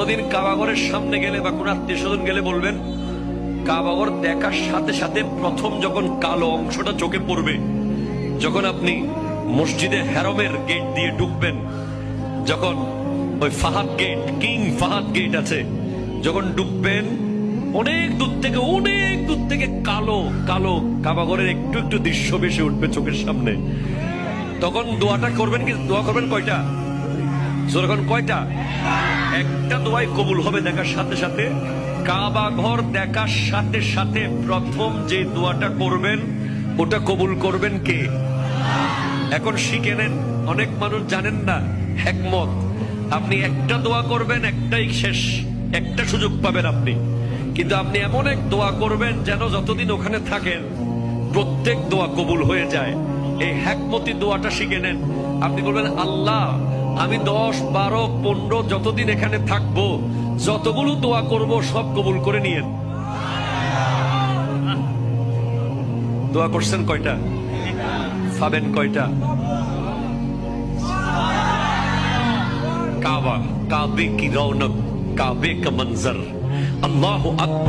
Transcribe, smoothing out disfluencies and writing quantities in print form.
কোনদিন কাবাঘরের সামনে গেলে বা কোন আত্মীয় স্বজন গেলে বলবেন, কাবাঘর দেখার সাথে সাথে প্রথম যখন কালো অংশটা চোখে পড়বে, যখন আপনি মসজিদে হেরমের গেট দিয়ে ঢুকবেন, যখন ওই Fahad gate, King Fahad gate আছে, যখন ঢুকবেন অনেক দূর থেকে কালো কালো কাবাঘরের একটু একটু দৃশ্য ভেসে উঠবে চোখের সামনে। তখন দোয়াটা করবেন, কি দোয়া করবেন কয়টা? যখন কয়টা? একটা দোয়াই কবুল হবে দেখার সাথে সাথে। কাবা ঘর দেখার সাথে সাথে প্রথম যে দোয়াটা করবেন ওটা কবুল করবেন কে? এখন শিখে নেন, অনেক মানুষ জানেন না হিকমত। আপনি একটা দোয়া করবেন, একটাই শেষ, একটা সুযোগ পাবেন আপনি, কিন্তু আপনি এমন এক দোয়া করবেন যেন যতদিন ওখানে থাকেন প্রত্যেক দোয়া কবুল হয়ে যায়। এই হিকমতি দোয়াটা শিখে নেন। আপনি বলবেন, আল্লাহ আমি 10, 12, 15 যতদিন এখানে থাকবো, যতগুলো দোয়া করব সব কবুল করে নিয়েন। দোয়া করছেন কয়টা? পাবেন কয়টা? কাবা, কাবে কি রৌনক, কাবে কা মঞ্জর, আল্লাহু আকবার।